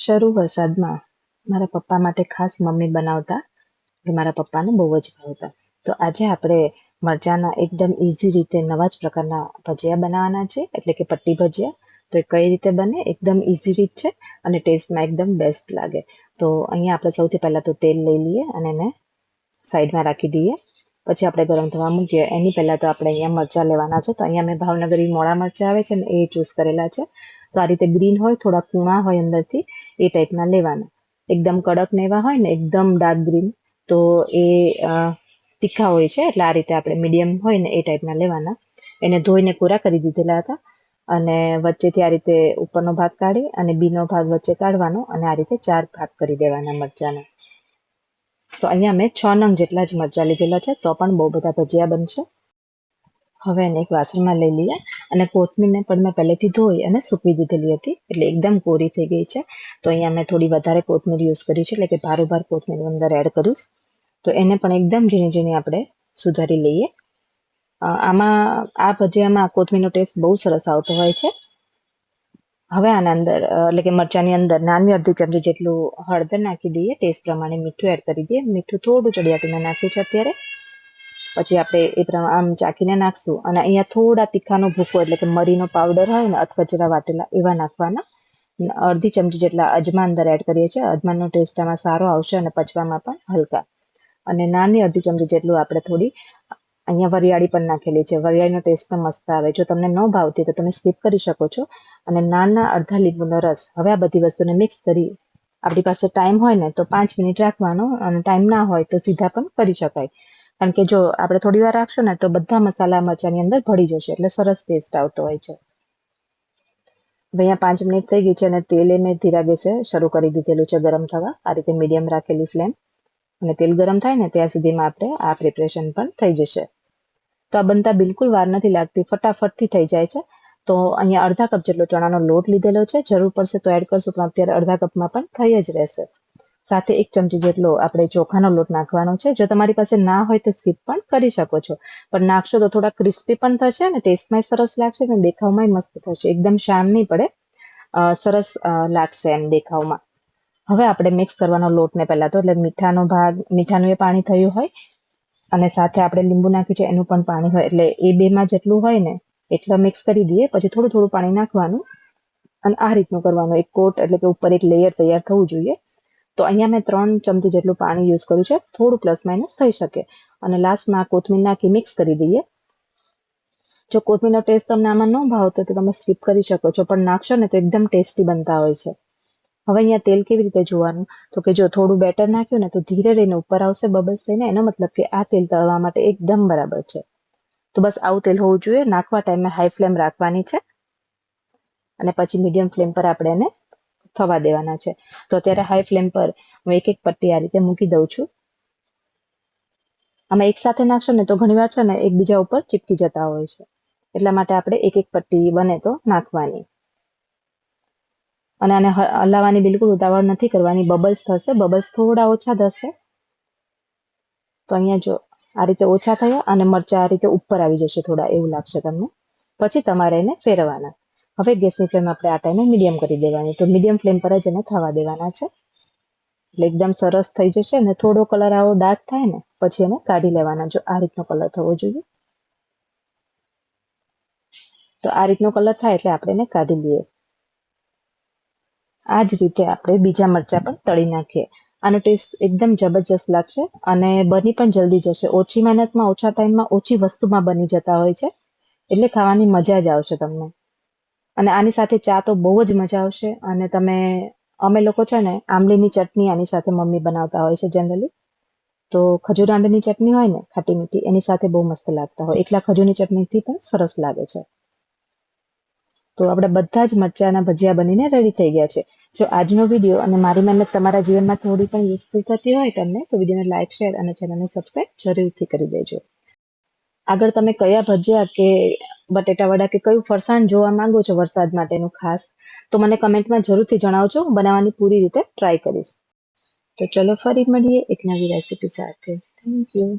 શરૂ વરસાદમાં મારા પપ્પા માટે ખાસ મમ્મી બનાવતા કે મારા પપ્પાને બહુ જ ભાવતા. તો આજે આપણે મરચાંના એકદમ ઇઝી રીતે નવા જ પ્રકારના ભજીયા બનાવવાના છે, એટલે કે પટ્ટી ભજીયા. તો એ કઈ રીતે બને, એકદમ ઇઝી રીત છે અને ટેસ્ટમાં એકદમ બેસ્ટ લાગે. તો અહીંયા આપણે સૌથી પહેલાં તો તેલ લઈ લઈએ અને એને સાઈડમાં રાખી દઈએ. પછી આપણે ગરમ થવા મૂકીએ. એની પહેલાં તો આપણે અહીંયા મરચાં લેવાના છે. તો અહીંયા મેં ભાવનગરી મોળા મરચાં આવે છે ને એ ચૂઝ કરેલા છે. તો આ રીતે ગ્રીન હોય, થોડા કૂણા હોય અંદરથી, એ ટાઈપના લેવાના. એકદમ કડક ને એવા હોય ને એકદમ ડાર્ક ગ્રીન, તો એ તીખા હોય છે. એટલે આ રીતે આપણે મીડિયમ હોય ને એ ટાઈપના લેવાના. એને ધોઈને કોરા કરી દીધેલા હતા અને વચ્ચેથી આ રીતે ઉપરનો ભાગ કાઢી અને બીનો ભાગ વચ્ચે કાઢવાનો અને આ રીતે 4 ભાગ કરી દેવાના મરચાંના. તો અહીંયા મેં 6 નંગ જેટલા જ મરચાં લીધેલા છે, તો પણ બહુ બધા ભજીયા બનશે. હવે એને એક વાસણમાં લઈ લઈએ અને કોથમીરને પણ મેં પહેલેથી ધોઈ અને સૂકવી દીધેલી હતી, એટલે એકદમ કોરી થઈ ગઈ છે. તો અહીંયા મેં થોડી વધારે કોથમીર યુઝ કરી છે, એટલે કે ભારોભાર કોથમીર અંદર એડ કરીશ. તો એને પણ એકદમ ઝીણી ઝીણી આપણે સુધારી લઈએ. આમાં આ ભજીયામાં કોથમીરનો ટેસ્ટ બહુ સરસ આવતો હોય છે. હવે આના અંદર એટલે કે મરચાંની અંદર નાની અડધી ચમચી જેટલું હળદર નાખી દઈએ. ટેસ્ટ પ્રમાણે મીઠું એડ કરી દઈએ. મીઠું થોડું ચડિયાતું મેં નાખ્યું છે અત્યારે. પછી આપણે એ પ્રમાણે આમ ચાખીને નાખશું અને અહીંયા થોડા તીખાનો ભૂકો એટલે કે મરીનો પાવડર હોય ને અધકચરા વાટેલા એવા નાખવાના. અડધી ચમચી જેટલા અજમા અંદર એડ કરીએ છીએ. અજમાનો ટેસ્ટ આમાં સારો આવશે અને પચવામાં પણ હલકા. અને નાની અડધી ચમચી જેટલું આપણે થોડી અહીંયા વરિયાળી પણ નાખેલી છે. વરિયાળીનો ટેસ્ટ પણ મસ્ત આવે. જો તમને ન ભાવતી તો તમે સ્કીપ કરી શકો છો. અને નાના અડધા લીંબુનો રસ. હવે આ બધી વસ્તુને મિક્સ કરી, આપણી પાસે ટાઈમ હોય ને તો 5 મિનિટ રાખવાનો અને ટાઈમ ના હોય તો સીધા પણ કરી શકાય. કારણ કે જો આપણે થોડી વાર રાખશું ને તો બધા મસાલા મરચાંની અંદર ભળી જશે, એટલે સરસ ટેસ્ટ આવતો હોય છે. હવે અહીંયા 5 મિનિટ થઈ ગઈ છે અને તેલ મેં ધીરા ગેસે શરૂ કરી દીધેલું છે ગરમ થવા. આ રીતે મીડિયમ રાખેલી ફ્લેમ. અને તેલ ગરમ થાય ને ત્યાં સુધીમાં આપણે આ પ્રિપરેશન પણ થઈ જશે. તો આ બનતા બિલકુલ વાર નથી લાગતી, ફટાફટથી થઈ જાય છે. તો અહીંયા અડધા કપ જેટલો ચણાનો લોટ લીધેલો છે. જરૂર પડશે તો એડ કરશું, પણ અત્યારે અડધા કપમાં પણ થઈ જ રહેશે. સાથે 1 ચમચી જેટલો આપણે ચોખાનો લોટ નાખવાનો છે. જો તમારી પાસે ના હોય તો સ્કીપ પણ કરી શકો છો, પણ નાખશો તો થોડા ક્રિસ્પી પણ થશે અને ટેસ્ટમાં સરસ લાગશે અને દેખાવમાં મસ્ત થશે. એકદમ શાન નહીં પડે, સરસ લાગશે એમ દેખાવમાં. હવે આપણે મિક્સ કરવાનો લોટને પહેલાં તો, એટલે મીઠાનું એ પાણી થયું હોય અને સાથે આપણે લીંબુ નાખ્યું છે એનું પણ પાણી હોય, એટલે એ બેમાં જેટલું હોય ને એટલા મિક્સ કરી દઈએ. પછી થોડું થોડું પાણી નાખવાનું અને આ રીતનું કરવાનું. એક કોટ એટલે કે ઉપર એક લેયર તૈયાર થવું જોઈએ. તો અહીંયા મેં 3 ચમચી જેટલું પાણી યુઝ કર્યું છે. થોડું પ્લસ માઇનસ થઈ શકે. અને લાસ્ટમાં કોથમીર નાખી મિક્સ કરી દઈએ. જો કોથમીરનો ટેસ્ટ તમને આમાં ન ભાવતો તો તમે સ્કીપ કરી શકો છો, પણ નાખશો ને તો એકદમ ટેસ્ટી બનતા હોય છે. હવે અહીંયા તેલ કેવી રીતે જોવાનું, તો કે જો થોડું બેટર નાખ્યું ને તો ધીરે રહીને ઉપર આવશે બબલ્સ થઈને. એનો મતલબ કે આ તેલ તળવા માટે એકદમ બરાબર છે. તો બસ આવું તેલ હોવું જોઈએ. નાખવા ટાઈમે હાઈ ફ્લેમ રાખવાની છે અને પછી મીડિયમ ફ્લેમ પર આપણે એને થવા દેવાના છે. તો અત્યારે હાઈ ફ્લેમ પર હું એક એક પટ્ટી આ રીતે મૂકી દઉં છું. આમાં એક સાથે નાખશો ને તો ઘણીવાર છે ને એકબીજા ઉપર ચીપકી જતા હોય છે. એટલા માટે આપણે એક એક પટ્ટી બને તો નાખવાની. અને આને હલાવવાની બિલકુલ ઉતાવળ નથી કરવાની. બબલ્સ થશે, બબલ્સ થોડા ઓછા થશે. તો અહીંયા જો આ રીતે ઓછા થયા અને મરચાં આ રીતે ઉપર આવી જશે થોડા, એવું લાગશે તમને. પછી તમારે એને ફેરવવાના. હવે ગેસની ફ્લેમ આપણે આ ટાઈમે મીડિયમ કરી દેવાની. તો મીડિયમ ફ્લેમ પર જ એને થવા દેવાના છે. એટલે એકદમ સરસ થઈ જશે અને થોડો કલર આવો ડાર્ક થાય ને પછી એને કાઢી લેવાના. જો આ રીતનો કલર થવો જોઈએ. તો આ રીતનો કલર થાય એટલે આપણે એને કાઢી લઈએ. આ જ રીતે આપણે બીજા મરચાં પણ તળી નાખીએ. આનો ટેસ્ટ એકદમ જબરજસ્ત લાગશે અને બની પણ જલ્દી જશે. ઓછી મહેનતમાં, ઓછા ટાઈમમાં, ઓછી વસ્તુમાં બની જતા હોય છે. એટલે ખાવાની મજા જ આવશે તમને. અને આની સાથે ચા તો બહુ જ મજા આવશે. અને અમે લોકો છે ને આંબલીની ચટણી આની સાથે મમ્મી બનાવતા હોય છે જનરલી. તો ખજૂર આંબલીની ચટણી હોય ને ખાટી મીઠી, એની સાથે બહુ મસ્ત લાગતા હોય. એકલા ખજૂરની ચટણીથી પણ સરસ લાગે છે. તો આપણે બધા જ મરચાંના ભજીયા બનીને રેડી થઈ ગયા છે. જો આજનો વિડીયો અને મારી મહેનત તમારા જીવનમાં થોડી પણ યુઝફુલ થતી હોય તમને, તો વિડીયોને લાઇક, શેર અને ચેનલને સબસ્ક્રાઇબ જરૂરથી કરી દેજો. આગળ તમે કયા ભજીયા કે બટેટા વડા કે કયું ફરસાણ જોવા માંગો છો વરસાદ માટેનું ખાસ, તો મને કમેન્ટમાં જરૂરથી જણાવજો. હું બનાવવાની પૂરી રીતે ટ્રાય કરીશ. તો ચલો ફરી મળીએ એક નવી રેસીપી સાથે. Thank you.